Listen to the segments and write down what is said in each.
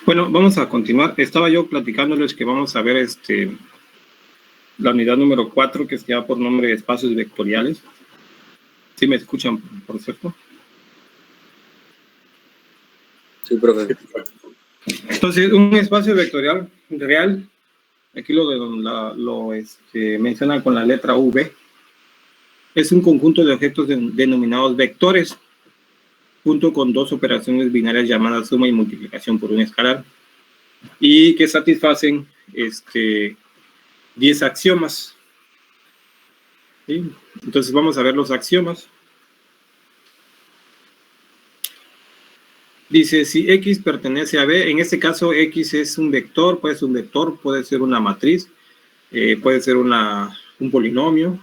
Bueno, vamos a continuar. Estaba yo platicándoles que vamos a ver la unidad número 4, que se llama por nombre de espacios vectoriales. ¿Sí me escuchan, por cierto? Sí, profe. Entonces, un espacio vectorial real, aquí lo menciona con la letra V, es un conjunto de objetos denominados vectores, junto con dos operaciones binarias llamadas suma y multiplicación por un escalar, y que satisfacen 10 axiomas. ¿Sí? Entonces vamos a ver los axiomas. Dice, si X pertenece a B, en este caso X es un vector, puede ser una matriz, puede ser un polinomio,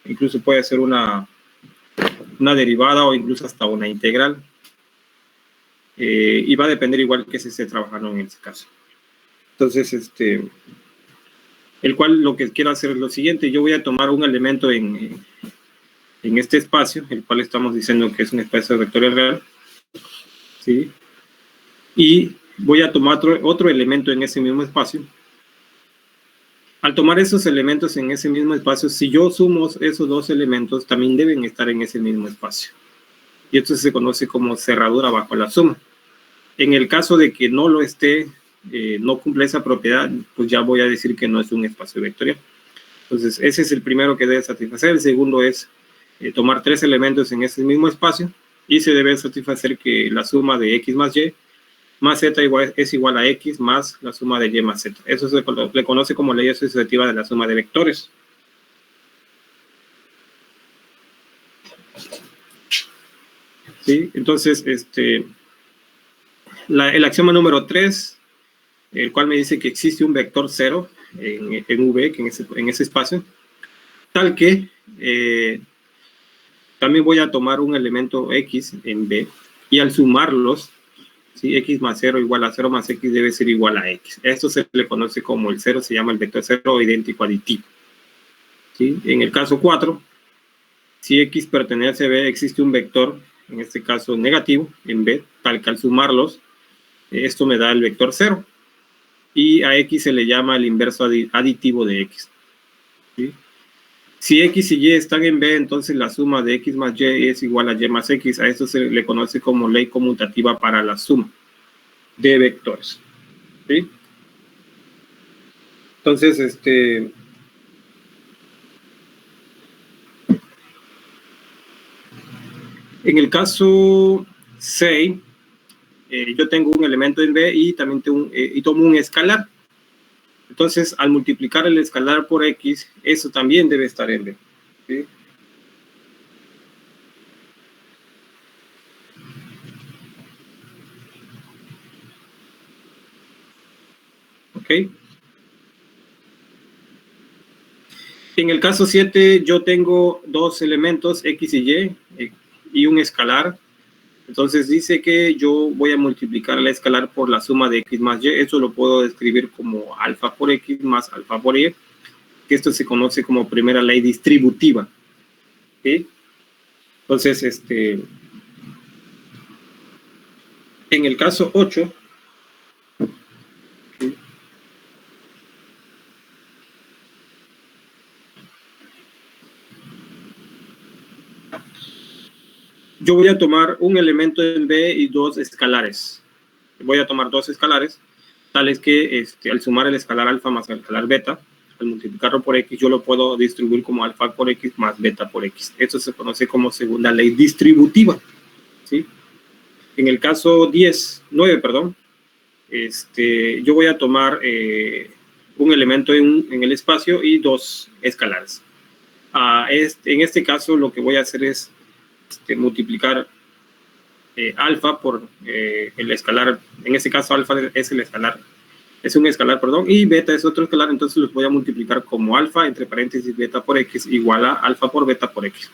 incluso puede ser una derivada o incluso hasta una integral. Y va a depender igual que se esté trabajando en este caso. Entonces, el cual lo que quiero hacer es lo siguiente, yo voy a tomar un elemento en este espacio, el cual estamos diciendo que es un espacio vectorial real, ¿sí? Y voy a tomar otro elemento en ese mismo espacio. Al tomar esos elementos en ese mismo espacio, si yo sumo esos dos elementos, también deben estar en ese mismo espacio. Y esto se conoce como cerradura bajo la suma. En el caso de que no lo esté, no cumple esa propiedad, pues ya voy a decir que no es un espacio vectorial. Entonces, ese es el primero que debe satisfacer. El segundo es tomar tres elementos en ese mismo espacio y se debe satisfacer que la suma de X más Y más Z es igual a X más la suma de Y más Z. Eso se le conoce como ley asociativa de la suma de vectores. ¿Sí? Entonces, el axioma número 3, el cual me dice que existe un vector 0 en V, que en ese espacio, tal que también voy a tomar un elemento X en B y al sumarlos, ¿sí? X más 0 igual a 0 más X debe ser igual a X. Esto se le conoce como el 0, se llama el vector 0 idéntico aditivo. ¿Sí? En el caso 4, si X pertenece a B, existe un vector, en este caso negativo, en B, tal que al sumarlos, esto me da el vector 0. Y a X se le llama el inverso aditivo de X. ¿Sí? Si X y Y están en B, entonces la suma de X más Y es igual a Y más X. A esto se le conoce como ley conmutativa para la suma de vectores. ¿Sí? Entonces, en el caso 6, yo tengo un elemento en B y también tomo un escalar. Entonces, al multiplicar el escalar por X, eso también debe estar en B. ¿Sí? ¿Ok? En el caso 7, yo tengo dos elementos, X y Y un escalar. Entonces dice que yo voy a multiplicar la escalar por la suma de X más Y. Eso lo puedo describir como alfa por X más alfa por Y. Que esto se conoce como primera ley distributiva. ¿Sí? Entonces, en el caso 8, ¿sí? Yo voy a tomar un elemento en B y dos escalares. Voy a tomar dos escalares, tales que al sumar el escalar alfa más el escalar beta, al multiplicarlo por X, yo lo puedo distribuir como alfa por X más beta por X. Esto se conoce como segunda ley distributiva. ¿Sí? En el caso 9, yo voy a tomar un elemento en el espacio y dos escalares. En este caso, lo que voy a hacer es multiplicar alfa por el escalar. En este caso, alfa es el escalar. Es un escalar, y beta es otro escalar. Entonces los voy a multiplicar como alfa, entre paréntesis, beta por X, igual a alfa por beta por X.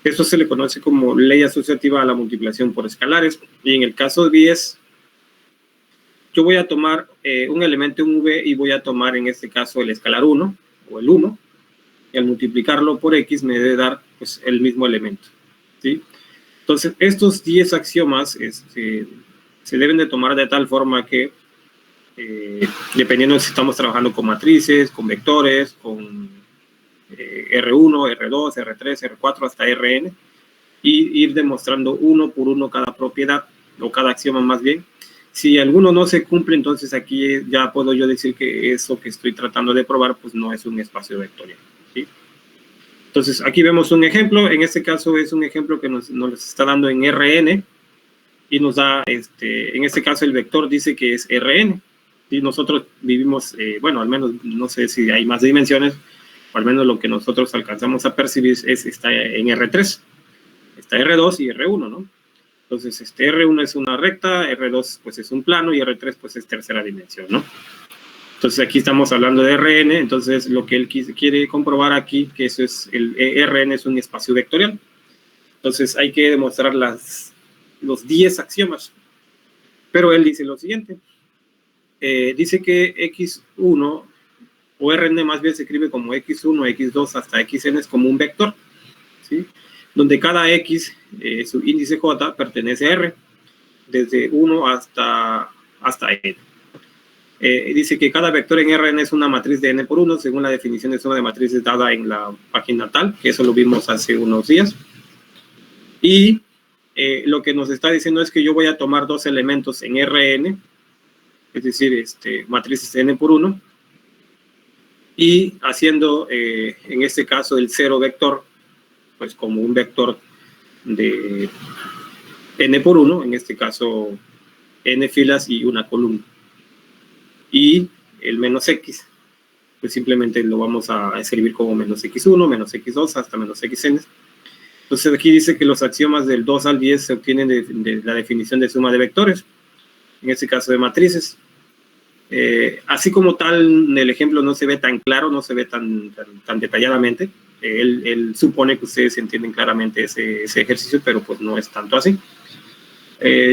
Esto se le conoce como ley asociativa a la multiplicación por escalares. Y en el caso 10, yo voy a tomar un elemento en V y voy a tomar en este caso el escalar 1 o el 1. Y al multiplicarlo por X me debe dar pues, el mismo elemento. ¿Sí? Entonces, estos 10 axiomas se deben de tomar de tal forma que, dependiendo si estamos trabajando con matrices, con vectores, con R1, R2, R3, R4 hasta Rn, y ir demostrando uno por uno cada propiedad, o cada axioma más bien. Si alguno no se cumple, entonces aquí ya puedo yo decir que eso que estoy tratando de probar, pues no es un espacio vectorial, ¿sí? Entonces aquí vemos un ejemplo. En este caso es un ejemplo que nos está dando en Rn, y nos da, en este caso el vector dice que es Rn, y nosotros vivimos, bueno, al menos no sé si hay más dimensiones, o al menos lo que nosotros alcanzamos a percibir está en R3, está R2 y R1, ¿no? Entonces, R1 es una recta, R2 pues es un plano y R3 pues es tercera dimensión, ¿no? Entonces aquí estamos hablando de Rn, entonces lo que él quiere comprobar aquí, que eso es, Rn es un espacio vectorial. Entonces hay que demostrar los 10 axiomas. Pero él dice lo siguiente, dice que x1, o Rn más bien se escribe como x1, x2 hasta xn es como un vector, ¿sí? Donde cada x, su índice j, pertenece a R, desde 1 hasta n. Dice que cada vector en Rn es una matriz de n por 1, según la definición de suma de matrices dada en la página tal, que eso lo vimos hace unos días. Y lo que nos está diciendo es que yo voy a tomar dos elementos en Rn, es decir, matrices n por 1, y haciendo, en este caso, el cero vector, pues como un vector de n por 1, en este caso n filas y una columna. Y el menos x, pues simplemente lo vamos a escribir como menos x1, menos x2 hasta menos xn. Entonces aquí dice que los axiomas del 2 al 10 se obtienen de la definición de suma de vectores, en este caso de matrices. Así como tal, en el ejemplo no se ve tan claro, no se ve tan detalladamente. Él supone que ustedes entienden claramente ese ejercicio, pero pues no es tanto así.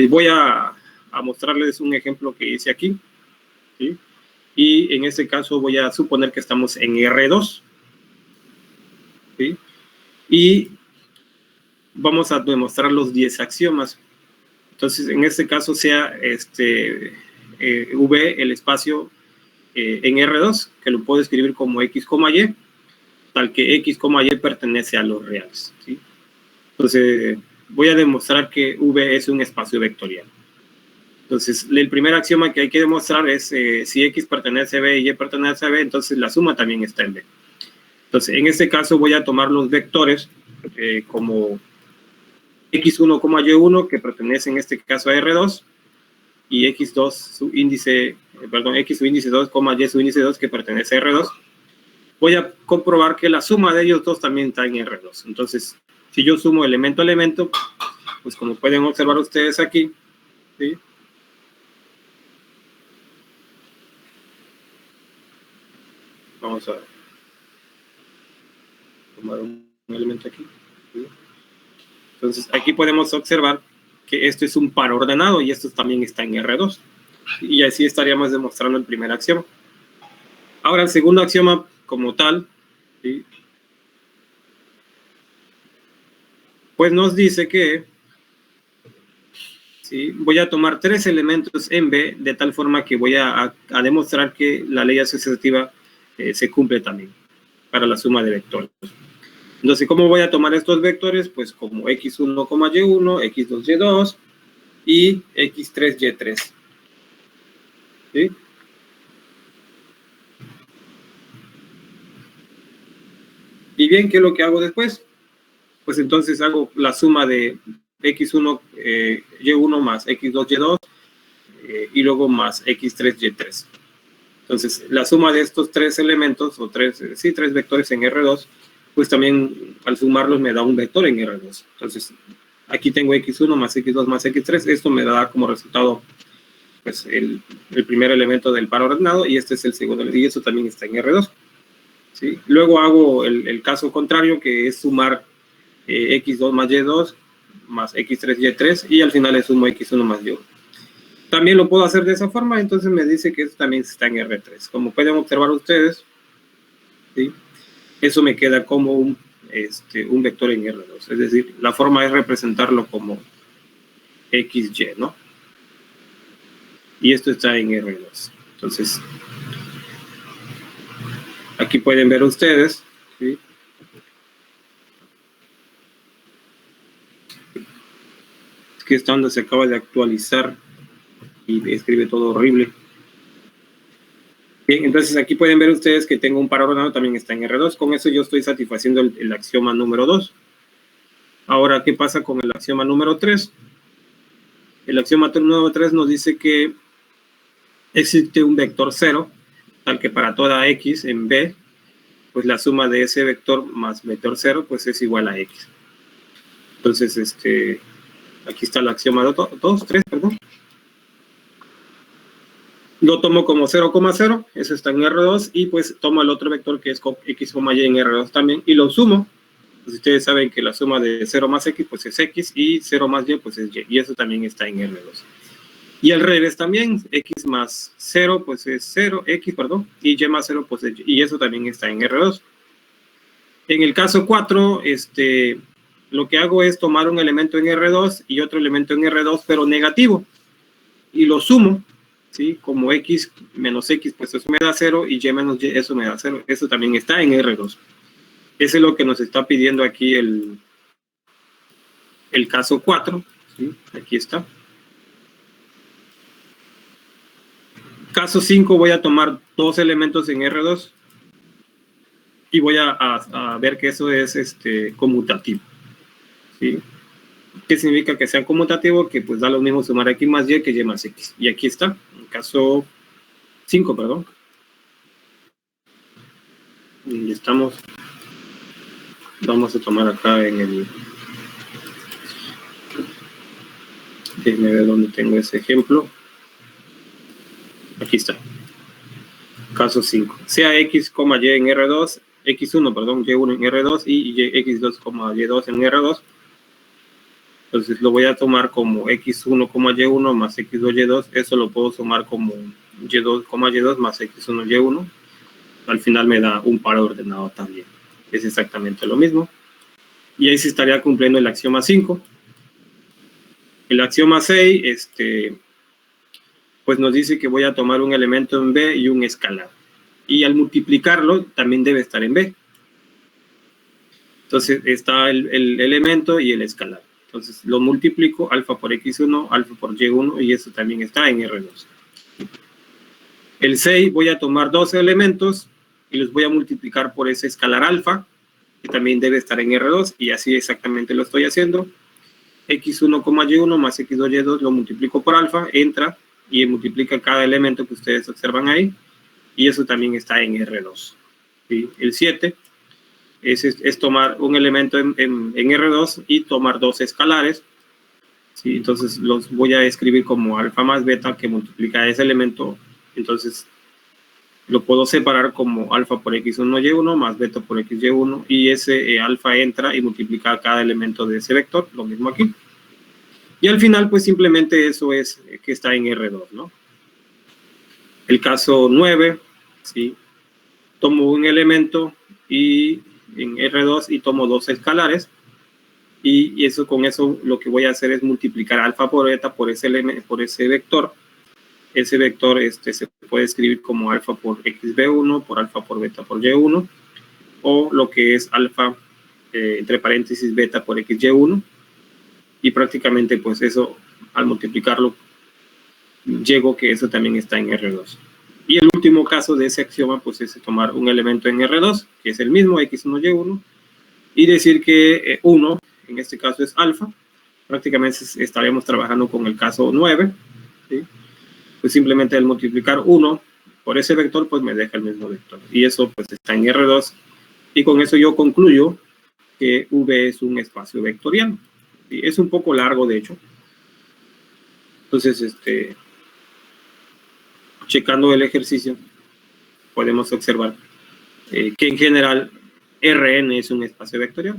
Voy a mostrarles un ejemplo que hice aquí, ¿sí? Y en este caso voy a suponer que estamos en R2, ¿sí? Y vamos a demostrar los 10 axiomas. Entonces, en este caso sea V el espacio en R2, que lo puedo escribir como X, Y, tal que X, Y pertenece a los reales, ¿sí? Entonces, voy a demostrar que V es un espacio vectorial. Entonces, el primer axioma que hay que demostrar es si X pertenece a B y Y pertenece a B, entonces la suma también está en B. Entonces, en este caso voy a tomar los vectores como X1, Y1, que pertenece en este caso a R2, y X2, su índice, X su índice 2, Y su índice 2, que pertenece a R2. Voy a comprobar que la suma de ellos dos también está en R2. Entonces, si yo sumo elemento a elemento, pues como pueden observar ustedes aquí, ¿sí? Vamos a tomar un elemento aquí, ¿sí? Entonces, aquí podemos observar que esto es un par ordenado y esto también está en R2. Y así estaríamos demostrando el primer axioma. Ahora, el segundo axioma como tal, ¿sí? Pues nos dice que, ¿sí?, voy a tomar 3 elementos en B de tal forma que voy a demostrar que la ley asociativa se cumple también para la suma de vectores. Entonces, ¿cómo voy a tomar estos vectores? Pues como X1, Y1, X2, Y2 y X3, Y3. ¿Sí? Y bien, ¿qué es lo que hago después? Pues entonces hago la suma de X1, Y1 más X2, Y2 y luego más X3, Y3. Entonces, la suma de estos 3 elementos, o 3 vectores en R2, pues también al sumarlos me da un vector en R2. Entonces, aquí tengo X1 más X2 más X3. Esto me da como resultado pues, el primer elemento del par ordenado, y este es el segundo, y eso también está en R2. ¿Sí? Luego hago el caso contrario, que es sumar X2 más Y2 más X3, Y3, y al final le sumo X1 más Y1. También lo puedo hacer de esa forma, entonces me dice que esto también está en R3. Como pueden observar ustedes, ¿sí?, eso me queda como un vector en R2. Es decir, la forma es representarlo como XY, ¿no? y esto está en R2. Entonces, aquí pueden ver ustedes, ¿sí? Es que está donde se acaba de actualizar y escribe todo horrible. Bien, entonces aquí pueden ver ustedes que tengo un par ordenado, también está en R2. Con eso yo estoy satisfaciendo el axioma número 2. Ahora, ¿qué pasa con el axioma número 3? El axioma número 3 nos dice que existe un vector 0, tal que para toda x en B, pues la suma de ese vector más vector 0, pues es igual a x. Entonces, aquí está el axioma 3, perdón. Lo tomo como 0,0, eso está en R2, y pues tomo el otro vector que es x, y en R2 también, y lo sumo. Pues ustedes saben que la suma de 0 más x, pues es x, y 0 más y, pues es y, y eso también está en R2. Y al revés también, x más 0, pues es 0, x, perdón, y y más 0, pues es y, y eso también está en R2. En el caso 4, lo que hago es tomar un elemento en R2 y otro elemento en R2, pero negativo, y lo sumo, ¿sí? Como x menos x, pues eso me da 0, y y menos y, eso me da 0. Eso también está en R2. Ese es lo que nos está pidiendo aquí el caso 4, ¿sí? Aquí está. Caso 5, voy a tomar dos elementos en R2 y voy a ver que eso es conmutativo, ¿sí? ¿Qué significa que sea conmutativo? Que pues da lo mismo sumar x más y que y más x. Y aquí está, en caso 5, perdón. Y estamos, vamos a tomar acá en el... Déjenme ver dónde tengo ese ejemplo. Aquí está. Caso 5. Sea x, y en R2, x1, perdón, y1 en R2 y x2, y2 en R2. Entonces lo voy a tomar como x1, y1 más x2, y2. Eso lo puedo sumar como y2, y2 más x1, y1. Al final me da un par ordenado también. Es exactamente lo mismo. Y ahí se estaría cumpliendo el axioma 5. El axioma 6, pues nos dice que voy a tomar un elemento en B y un escalar. Y al multiplicarlo también debe estar en B. Entonces está el elemento y el escalar. Entonces lo multiplico, alfa por x1, alfa por y1, y eso también está en R2. El 6 voy a tomar dos elementos y los voy a multiplicar por ese escalar alfa, que también debe estar en R2, y así exactamente lo estoy haciendo. x1, y1 más x2, y2 lo multiplico por alfa, entra y multiplica cada elemento que ustedes observan ahí, y eso también está en R2. ¿Sí? El 7 es tomar un elemento en R2 y tomar dos escalares. ¿Sí? Entonces los voy a escribir como alfa más beta, que multiplica ese elemento. Entonces lo puedo separar como alfa por x1, y1 más beta por x, y1, y ese alfa entra y multiplica cada elemento de ese vector, lo mismo aquí. Y al final, pues simplemente eso es que está en R2, ¿no? El caso 9, ¿sí? Tomo un elemento y en R2 y tomo dos escalares, y eso, con eso lo que voy a hacer es multiplicar alfa por beta por ese vector. Ese vector se puede escribir como alfa por xb1 por alfa por beta por y1, o lo que es alfa entre paréntesis beta por xy1, y prácticamente pues eso, al multiplicarlo, llego que eso también está en R2. Y el último caso de ese axioma pues es tomar un elemento en R2, que es el mismo, x1, y1, y decir que 1, en este caso es alfa. Prácticamente estaremos trabajando con el caso 9, ¿sí? Pues simplemente al multiplicar 1 por ese vector, pues me deja el mismo vector. Y eso pues está en R2. Y con eso yo concluyo que V es un espacio vectorial. ¿Sí? Es un poco largo, de hecho. Entonces, checando el ejercicio, podemos observar que en general Rn es un espacio vectorial.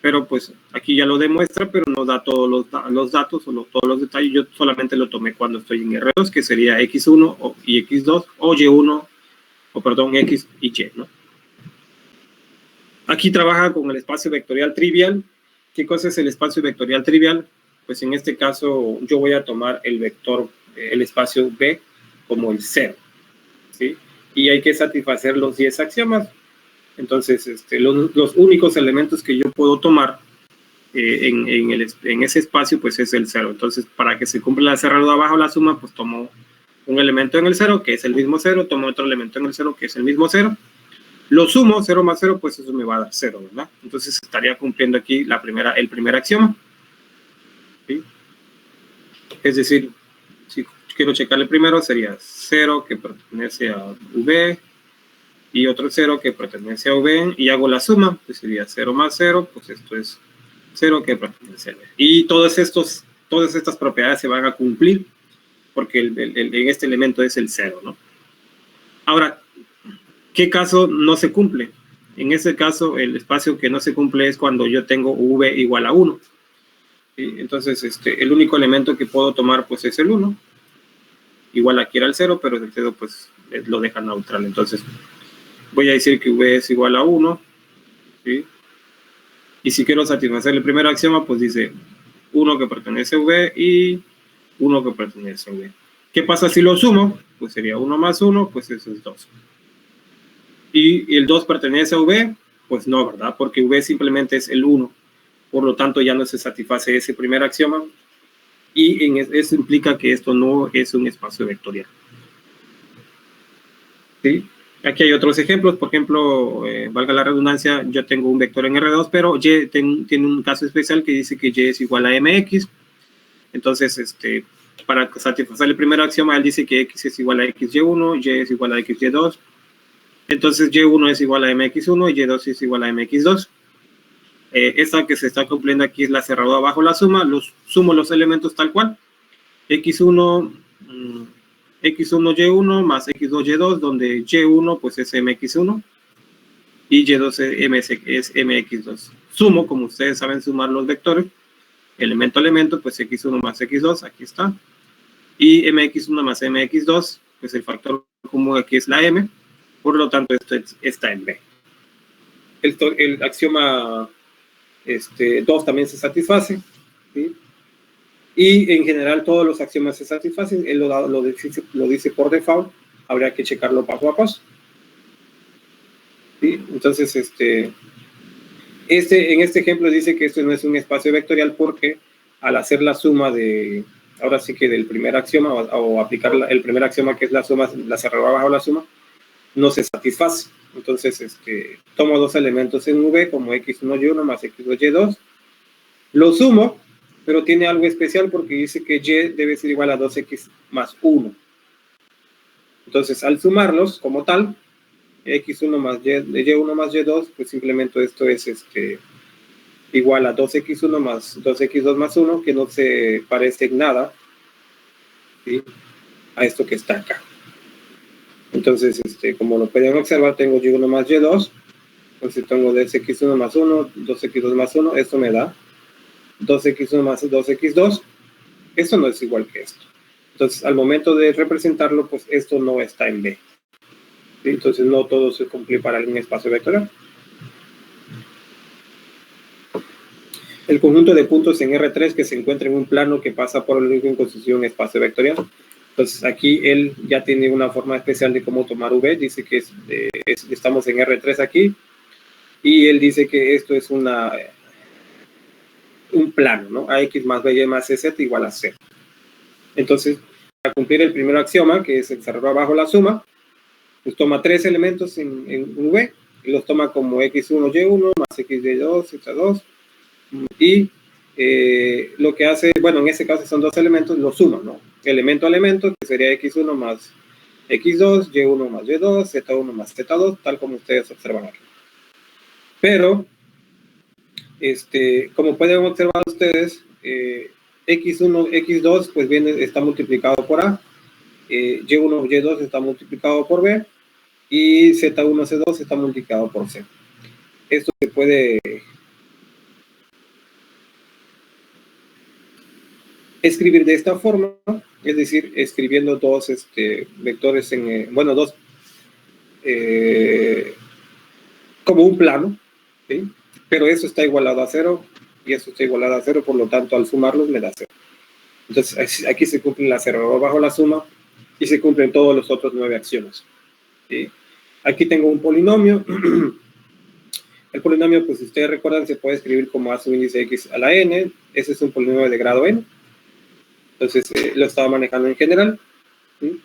Pero pues aquí ya lo demuestra, pero no da todos los datos o todos los detalles. Yo solamente lo tomé cuando estoy en R2, que sería x1 y x2, o y1, o perdón, x y y, ¿no? Aquí trabaja con el espacio vectorial trivial. ¿Qué cosa es el espacio vectorial trivial? Pues en este caso yo voy a tomar el vector el espacio B como el 0, ¿sí? Y hay que satisfacer los 10 axiomas. Entonces, los únicos elementos que yo puedo tomar en ese espacio, pues es el 0. Entonces, para que se cumpla la cerradura bajo la suma, pues tomo un elemento en el 0, que es el mismo 0, tomo otro elemento en el 0, que es el mismo 0, lo sumo, 0 más 0, pues eso me va a dar 0, ¿verdad? Entonces estaría cumpliendo aquí el primer axioma, ¿sí? Es decir, si quiero checar el primero, sería 0 que pertenece a V, y otro 0 que pertenece a V, y hago la suma, pues sería 0 más 0, pues esto es 0 que pertenece a V. Y todas estas propiedades se van a cumplir, porque en este elemento es el 0, ¿no? Ahora, ¿qué caso no se cumple? En ese caso, el espacio que no se cumple es cuando yo tengo V igual a 1. ¿Sí? Entonces, el único elemento que puedo tomar, pues, es el 1. Igual aquí era el 0, pero el 0, pues, lo deja neutral. Entonces, voy a decir que V es igual a 1. ¿Sí? Y si quiero satisfacer el primer axioma, pues dice 1 que pertenece a V y 1 que pertenece a V. ¿Qué pasa si lo sumo? Pues sería 1 más 1, pues eso es 2. ¿Y el 2 pertenece a V? Pues no, ¿verdad? Porque V simplemente es el 1. Por lo tanto, ya no se satisface ese primer axioma. Y eso implica que esto no es un espacio vectorial. ¿Sí? Aquí hay otros ejemplos. Por ejemplo, valga la redundancia, yo tengo un vector en R2, pero Y tiene un caso especial que dice que Y es igual a MX. Entonces, para satisfacer el primer axioma, él dice que X es igual a XY1, Y es igual a XY2. Entonces, Y1 es igual a MX1 y Y2 es igual a MX2. Esta que se está cumpliendo aquí es la cerradura bajo la suma. Sumo los elementos tal cual. X1, Y1 más X2, Y2, donde Y1 pues es MX1 y Y2 es MX2. Sumo, como ustedes saben sumar los vectores, elemento a elemento, pues X1 más X2, aquí está. Y MX1 más MX2, pues el factor común aquí es la M. Por lo tanto, esto está en B. El axioma 2 también se satisface, ¿sí? Y en general todos los axiomas se satisfacen. Él lo dice por default. Habría que checarlo paso a paso, ¿sí? Entonces, en este ejemplo dice que esto no es un espacio vectorial porque al hacer la suma ahora sí que del primer axioma o aplicar el primer axioma que es la suma, la cerradura bajo la suma, no se satisface. Entonces, tomo dos elementos en V como X1Y1 más X2Y2, lo sumo, pero tiene algo especial porque dice que Y debe ser igual a 2X más 1. Entonces, al sumarlos como tal, X1 más Y1 más Y2, pues simplemente esto es igual a 2X1 más 2X2 más 1, que no se parece en nada, ¿sí?, a esto que está acá. Entonces, como lo pueden observar, tengo Y1 más Y2, entonces tengo 2X1 más 1, 2X2 más 1, esto me da 2X1 más 2X2, esto no es igual que esto. Entonces, al momento de representarlo, pues esto no está en B. ¿Sí? Entonces, no todo se cumple para un espacio vectorial. El conjunto de puntos en R3 que se encuentra en un plano que pasa por el en constituye un espacio vectorial. Entonces, aquí él ya tiene una forma especial de cómo tomar V. Dice que estamos en R3 aquí. Y él dice que esto es un plano, ¿no? AX más BY más CZ igual a 0. Entonces, para cumplir el primer axioma, que es el cerradura bajo la suma, pues toma tres elementos en V y los toma como X1, Y1 más XY2, Z2. Y lo que hace, bueno, en este caso son dos elementos, los suma, ¿no? Elemento a elemento, que sería X1 más X2, Y1 más Y2, Z1 más Z2, tal como ustedes observan aquí. Pero, como pueden observar ustedes, X1, X2, pues está multiplicado por A, Y1, Y2 está multiplicado por B, y Z1, Z2 está multiplicado por C. Esto se puede escribir de esta forma, es decir, escribiendo dos vectores como un plano, ¿sí? Pero eso está igualado a 0 y eso está igualado a 0, por lo tanto al sumarlos me da 0. Entonces aquí se cumplen las 0 bajo la suma y se cumplen todos los otros 9 axiomas. ¿Sí? Aquí tengo un polinomio. El polinomio, pues si ustedes recuerdan, se puede escribir como a subíndice x a la n. Ese es un polinomio de grado n. Entonces lo estaba manejando en general. ¿Sí?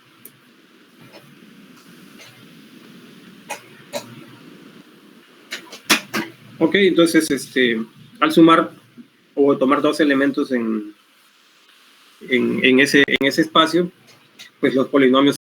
Ok, entonces al sumar o tomar dos elementos en ese espacio, pues los polinomios